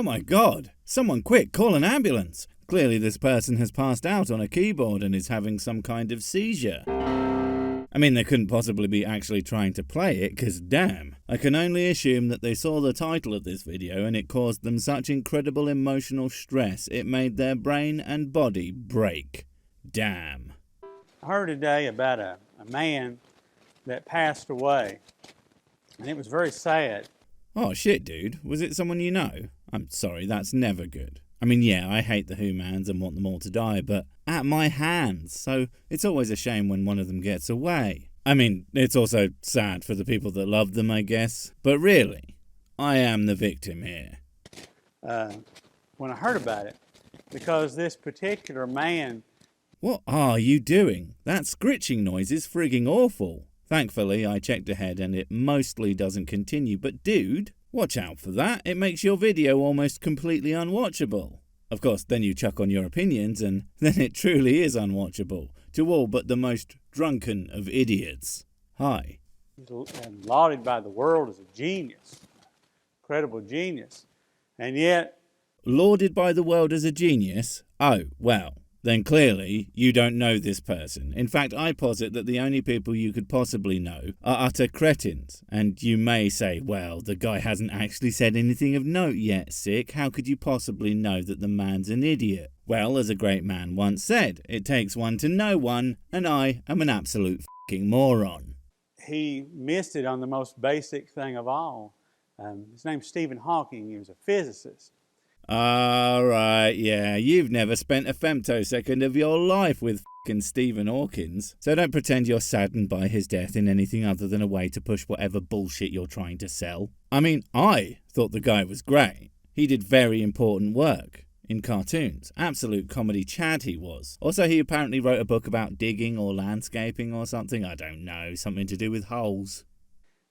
Oh my god! Someone quick, call an ambulance! Clearly this person has passed out on a keyboard and is having some kind of seizure. I mean, they couldn't possibly be actually trying to play it, cause damn. I can only assume that they saw the title of this video and it caused them such incredible emotional stress it made their brain and body break. Damn. I heard today about a man that passed away, and it was very sad. Oh shit, dude. Was it someone you know? I'm sorry, that's never good. I mean, yeah, I hate the Who-mans and want them all to die, but at my hands, so it's always a shame when one of them gets away. I mean, it's also sad for the people that love them, I guess. But really, I am the victim here. When I heard about it, because this particular man... What are you doing? That scritching noise is frigging awful. Thankfully, I checked ahead and it mostly doesn't continue, but dude, watch out for that. It makes your video almost completely unwatchable. Of course, then you chuck on your opinions and then it truly is unwatchable to all but the most drunken of idiots. Hi. He's lauded by the world as a genius, incredible genius, and yet... Lauded by the world as a genius? Oh, well. Then clearly you don't know this person. In fact, I posit that the only people you could possibly know are utter cretins. And you may say, well, the guy hasn't actually said anything of note yet, sick. How could you possibly know that the man's an idiot? Well, as a great man once said, it takes one to know one, and I am an absolute fucking moron. He missed it on the most basic thing of all. His name's Stephen Hawking. He was a physicist. Alright, yeah, you've never spent a femtosecond of your life with f***ing Stephen Hawkins, so don't pretend you're saddened by his death in anything other than a way to push whatever bullshit you're trying to sell. I mean, I thought the guy was great. He did very important work in cartoons. Absolute comedy Chad he was. Also, he apparently wrote a book about digging or landscaping or something, I don't know, something to do with holes.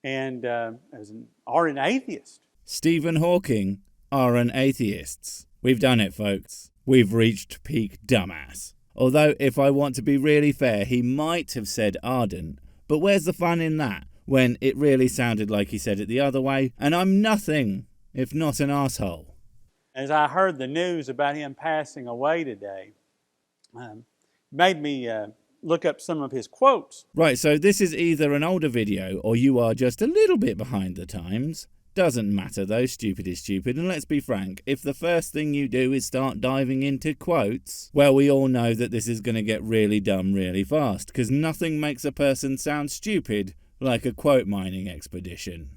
And as an ardent atheist. Stephen Hawking are an atheists. We've done it, folks. We've reached peak dumbass. Although, if I want to be really fair, he might have said ardent, but where's the fun in that, when it really sounded like he said it the other way, and I'm nothing if not an asshole. As I heard the news about him passing away today, made me look up some of his quotes. Right, so this is either an older video, or you are just a little bit behind the times. Doesn't matter though, stupid is stupid, and let's be frank, if the first thing you do is start diving into quotes, well, we all know that this is going to get really dumb really fast, because nothing makes a person sound stupid like a quote mining expedition.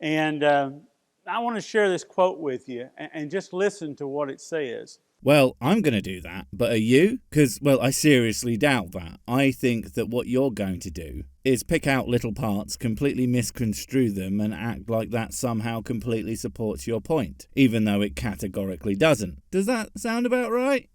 And I want to share this quote with you, and just listen to what it says. Well, I'm going to do that, but are you? Because, well, I seriously doubt that. I think that what you're going to do is pick out little parts, completely misconstrue them, and act like that somehow completely supports your point, even though it categorically doesn't. Does that sound about right?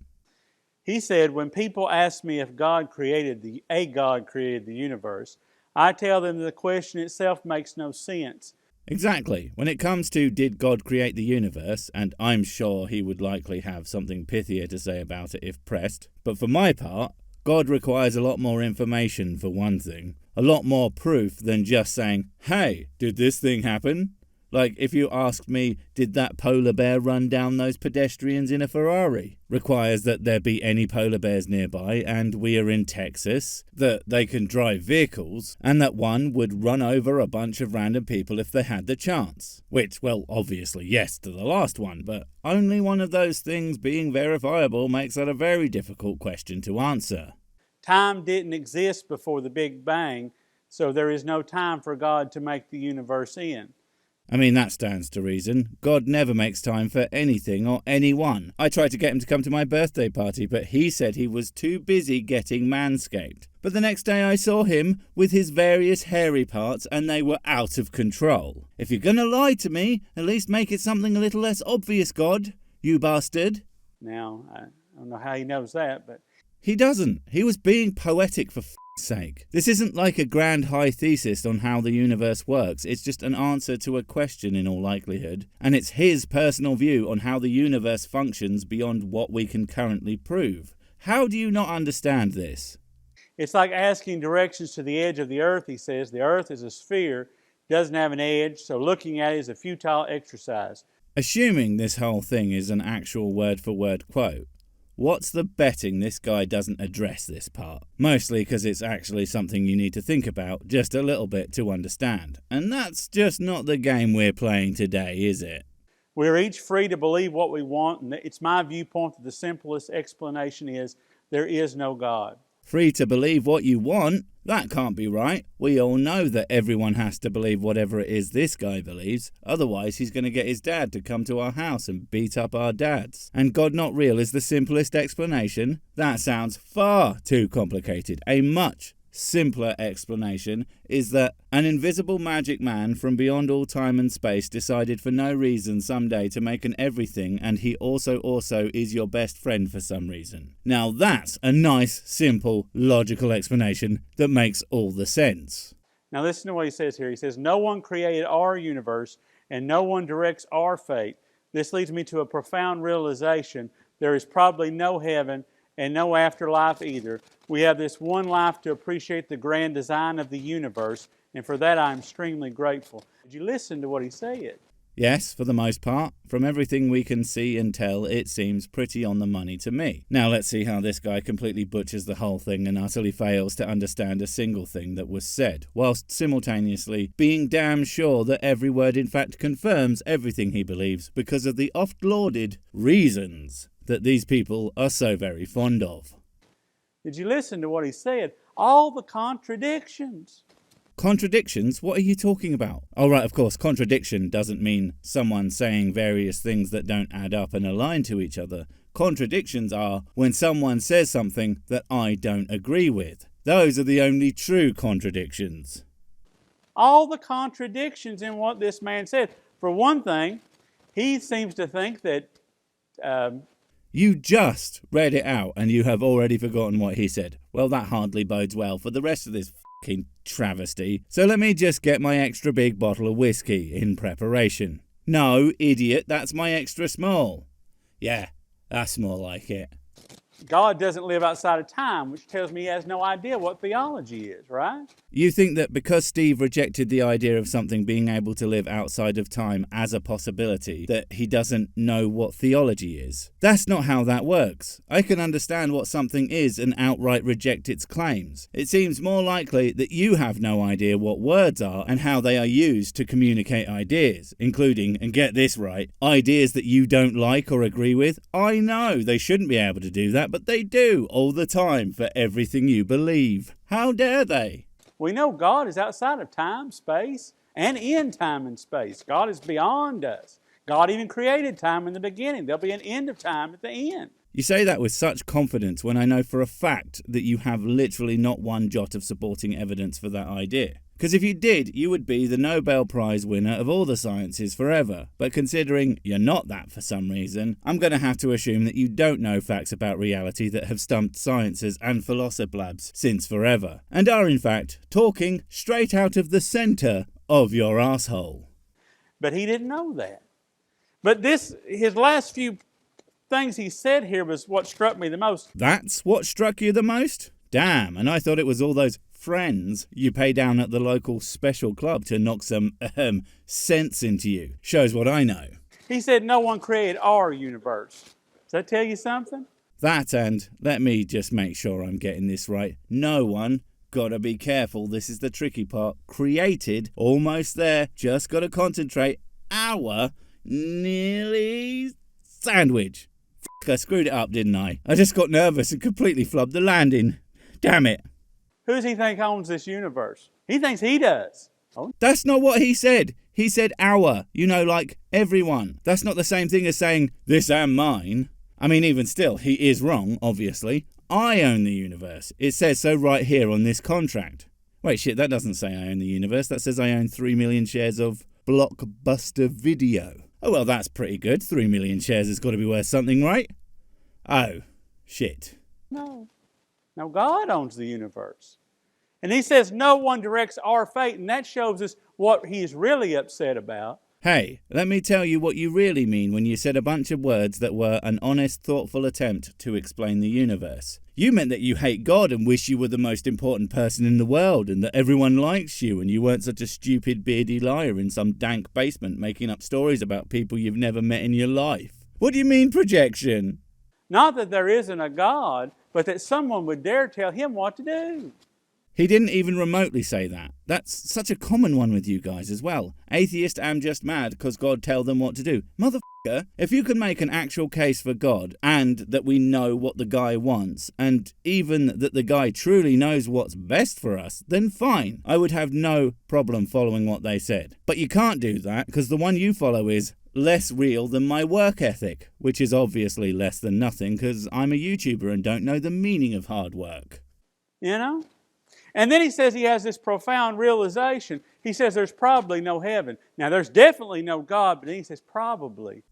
He said, when people ask me if a God created the universe, I tell them the question itself makes no sense. Exactly. When it comes to did God create the universe, and I'm sure he would likely have something pithier to say about it if pressed, but for my part, God requires a lot more information for one thing. A lot more proof than just saying, hey, did this thing happen? Like if you asked me, did that polar bear run down those pedestrians in a Ferrari? Requires that there be any polar bears nearby, and we are in Texas, that they can drive vehicles, and that one would run over a bunch of random people if they had the chance. Which, well, obviously yes to the last one, but only one of those things being verifiable makes that a very difficult question to answer. Time didn't exist before the Big Bang, so there is no time for God to make the universe in. I mean, that stands to reason. God never makes time for anything or anyone. I tried to get him to come to my birthday party, but he said he was too busy getting manscaped. But the next day I saw him with his various hairy parts, and they were out of control. If you're gonna lie to me, at least make it something a little less obvious, God, you bastard. Now, I don't know how he knows that, but... He doesn't. He was being poetic for sake. This isn't like a grand high thesis on how the universe works. It's just an answer to a question in all likelihood. And it's his personal view on how the universe functions beyond what we can currently prove. How do you not understand this? It's like asking directions to the edge of the earth, he says. The earth is a sphere, doesn't have an edge, so looking at it is a futile exercise. Assuming this whole thing is an actual word-for-word quote, what's the betting this guy doesn't address this part? Mostly because it's actually something you need to think about just a little bit to understand. And that's just not the game we're playing today, is it? We're each free to believe what we want, and it's my viewpoint that the simplest explanation is there is no God. Free to believe what you want? That can't be right. We all know that everyone has to believe whatever it is this guy believes. Otherwise, he's going to get his dad to come to our house and beat up our dads. And God not real is the simplest explanation? That sounds far too complicated. A much simpler explanation is that an invisible magic man from beyond all time and space decided for no reason someday to make an everything, and he also is your best friend for some reason. Now that's a nice, simple, logical explanation that makes all the sense. Now listen to what he says here. He says, no one created our universe and no one directs our fate. This leads me to a profound realization. There is probably no heaven and no afterlife either. We have this one life to appreciate the grand design of the universe, and for that I'm extremely grateful. Did you listen to what he said? Yes, for the most part. From everything we can see and tell, it seems pretty on the money to me. Now let's see how this guy completely butchers the whole thing and utterly fails to understand a single thing that was said, whilst simultaneously being damn sure that every word in fact confirms everything he believes because of the oft-lauded reasons that these people are so very fond of. Did you listen to what he said? All the contradictions. Contradictions? What are you talking about? Oh right, of course, contradiction doesn't mean someone saying various things that don't add up and align to each other. Contradictions are when someone says something that I don't agree with. Those are the only true contradictions. All the contradictions in what this man said. For one thing, he seems to think that You just read it out and you have already forgotten what he said. Well, that hardly bodes well for the rest of this fucking travesty. So let me just get my extra big bottle of whiskey in preparation. No, idiot, that's my extra small. Yeah, that's more like it. God doesn't live outside of time, which tells me he has no idea what theology is, right? You think that because Steve rejected the idea of something being able to live outside of time as a possibility, that he doesn't know what theology is? That's not how that works. I can understand what something is and outright reject its claims. It seems more likely that you have no idea what words are and how they are used to communicate ideas, including, and get this right, ideas that you don't like or agree with. I know they shouldn't be able to do that, but they do all the time for everything you believe. How dare they? We know God is outside of time, space, and in time and space. God is beyond us. God even created time in the beginning. There'll be an end of time at the end. You say that with such confidence when I know for a fact that you have literally not one jot of supporting evidence for that idea. Because if you did, you would be the Nobel Prize winner of all the sciences forever. But considering you're not that for some reason, I'm going to have to assume that you don't know facts about reality that have stumped sciences and philosoblabs since forever, and are in fact talking straight out of the centre of your asshole. But he didn't know that. But his last few things he said here was what struck me the most. That's what struck you the most? Damn, and I thought it was all those friends you pay down at the local special club to knock some sense into you. Shows what I know. He said no one created our universe. Does that tell you something? That, and let me just make sure I'm getting this right. No one, gotta be careful, this is the tricky part, created, almost there, just gotta concentrate, our nearly sandwich. I screwed it up, didn't I? I just got nervous and completely flubbed the landing. Damn it. Who does he think owns this universe? He thinks he does. Oh. That's not what he said. He said our, like everyone. That's not the same thing as saying this and mine. I mean, even still, he is wrong, obviously. I own the universe. It says so right here on this contract. Wait, shit, that doesn't say I own the universe. That says I own 3 million shares of Blockbuster Video. Oh, well, that's pretty good. 3 million shares has got to be worth something, right? Oh, shit. No, God owns the universe. And he says no one directs our fate, and that shows us what he's really upset about. Hey, let me tell you what you really mean when you said a bunch of words that were an honest, thoughtful attempt to explain the universe. You meant that you hate God and wish you were the most important person in the world and that everyone likes you and you weren't such a stupid, beardy liar in some dank basement making up stories about people you've never met in your life. What do you mean, projection? Not that there isn't a God, but that someone would dare tell him what to do. He didn't even remotely say that. That's such a common one with you guys as well. Atheist am just mad because God tell them what to do. Motherfucker, if you can make an actual case for God and that we know what the guy wants and even that the guy truly knows what's best for us, then fine. I would have no problem following what they said. But you can't do that because the one you follow is less real than my work ethic, which is obviously less than nothing because I'm a YouTuber and don't know the meaning of hard work. You know? And then he says he has this profound realization. He says there's probably no heaven. Now, there's definitely no God, but then he says probably.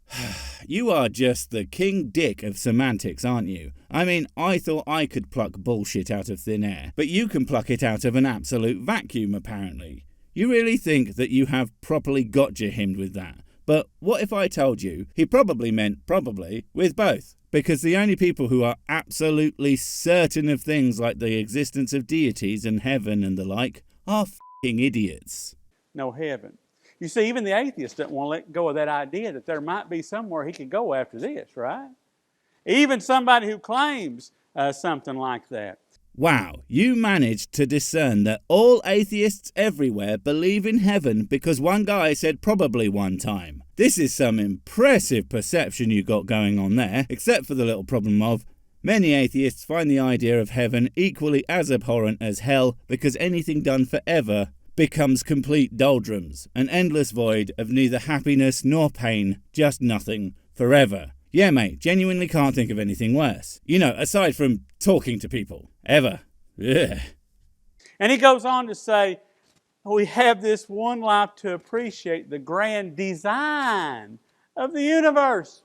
You are just the king dick of semantics, aren't you? I mean, I thought I could pluck bullshit out of thin air, but you can pluck it out of an absolute vacuum, apparently. You really think that you have properly gotcha-himmed with that. But what if I told you he probably meant probably with both? Because the only people who are absolutely certain of things like the existence of deities and heaven and the like are f***ing idiots. No heaven. You see, even the atheists don't want to let go of that idea that there might be somewhere he could go after this, right? Even somebody who claims something like that. Wow, you managed to discern that all atheists everywhere believe in heaven because one guy said probably one time. This is some impressive perception you got going on there, except for the little problem of many atheists find the idea of heaven equally as abhorrent as hell because anything done forever becomes complete doldrums, an endless void of neither happiness nor pain, just nothing, forever. Yeah, mate, genuinely can't think of anything worse. You know, aside from talking to people. Ever. Ugh. And he goes on to say, we have this one life to appreciate the grand design of the universe.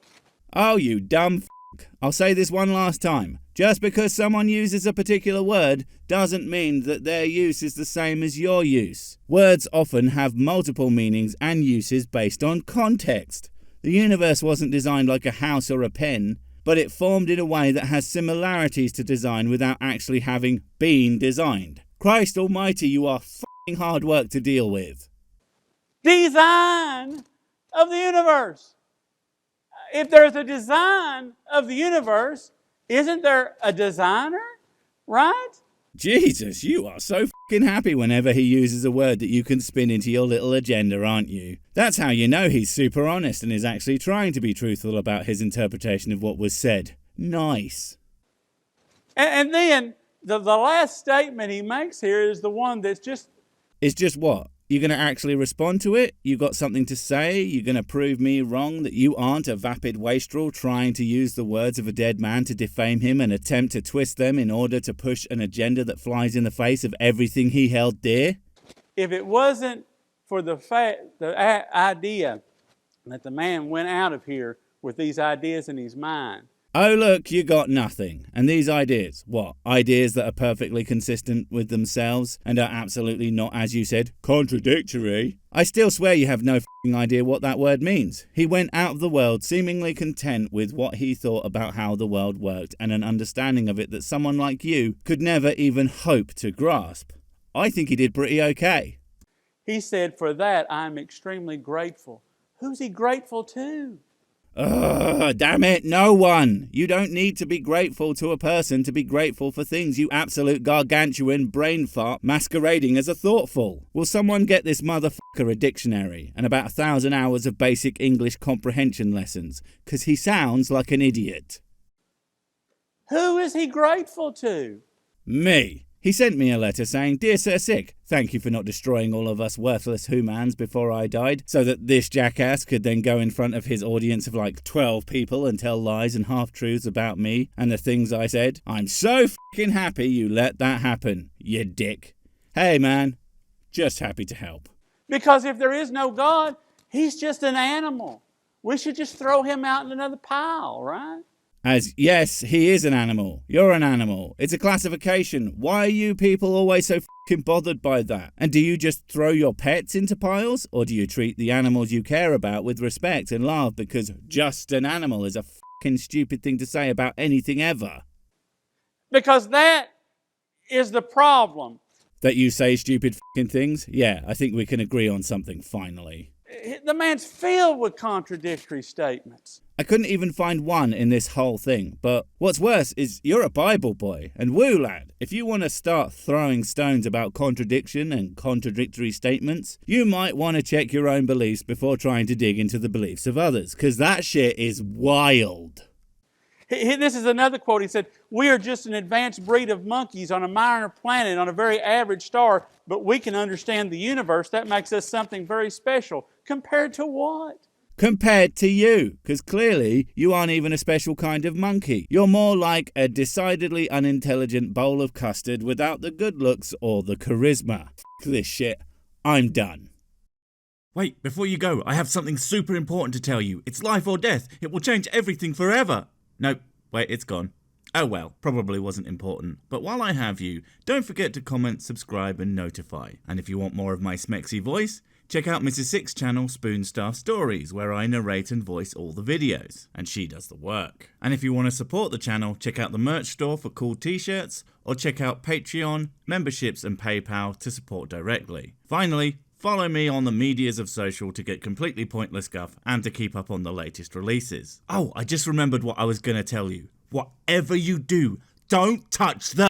Oh, you dumb f***. I'll say this one last time. Just because someone uses a particular word doesn't mean that their use is the same as your use. Words often have multiple meanings and uses based on context. The universe wasn't designed like a house or a pen, but it formed in a way that has similarities to design without actually having been designed. Christ almighty, you are f***ing hard work to deal with. Design of the universe. If there's a design of the universe, isn't there a designer? Right? Jesus, you are so f***ing happy whenever he uses a word that you can spin into your little agenda, aren't you? That's how you know he's super honest and is actually trying to be truthful about his interpretation of what was said. Nice. And then the last statement he makes here is the one that's just... It's just what? You're going to actually respond to it? You got something to say? You're going to prove me wrong that you aren't a vapid wastrel trying to use the words of a dead man to defame him and attempt to twist them in order to push an agenda that flies in the face of everything he held dear? If it wasn't for the idea that the man went out of here with these ideas in his mind. Oh look, you got nothing. And these ideas, what? Ideas that are perfectly consistent with themselves and are absolutely not, as you said, contradictory? I still swear you have no f***ing idea what that word means. He went out of the world seemingly content with what he thought about how the world worked and an understanding of it that someone like you could never even hope to grasp. I think he did pretty okay. He said, for that I'm extremely grateful. Who's he grateful to? Ugh, damn it, no one. You don't need to be grateful to a person to be grateful for things, you absolute gargantuan brain fart masquerading as a thoughtful. Will someone get this motherfucker a dictionary and about 1,000 hours of basic English comprehension lessons? 'Cause he sounds like an idiot. Who is he grateful to? Me. He sent me a letter saying, Dear Sir Sick, thank you for not destroying all of us worthless humans before I died, so that this jackass could then go in front of his audience of like 12 people and tell lies and half-truths about me and the things I said. I'm so f***ing happy you let that happen, you dick. Hey man, just happy to help. Because if there is no God, he's just an animal. We should just throw him out in another pile, right? As, yes, he is an animal. You're an animal. It's a classification. Why are you people always so fucking bothered by that? And do you just throw your pets into piles? Or do you treat the animals you care about with respect and love because just an animal is a fucking stupid thing to say about anything ever? Because that is the problem. That you say stupid fucking things? Yeah, I think we can agree on something finally. The man's filled with contradictory statements. I couldn't even find one in this whole thing, but what's worse is you're a Bible boy, and woo lad, if you want to start throwing stones about contradiction and contradictory statements, you might want to check your own beliefs before trying to dig into the beliefs of others, because that shit is wild. This is another quote. He said, "We are just an advanced breed of monkeys on a minor planet on a very average star, but we can understand the universe. That makes us something very special." Compared to what? Compared to you, because clearly you aren't even a special kind of monkey. You're more like a decidedly unintelligent bowl of custard without the good looks or the charisma. F*** this shit. I'm done. Wait, before you go, I have something super important to tell you. It's life or death. It will change everything forever. Nope, wait, it's gone. Oh well, probably wasn't important. But while I have you, don't forget to comment, subscribe and notify. And if you want more of my smexy voice, check out Mrs. Six's channel, Spoonstaff Stories, where I narrate and voice all the videos, and she does the work. And if you want to support the channel, check out the merch store for cool t-shirts, or check out Patreon, memberships and PayPal to support directly. Finally, follow me on the medias of social to get completely pointless guff and to keep up on the latest releases. Oh, I just remembered what I was going to tell you. Whatever you do, don't touch the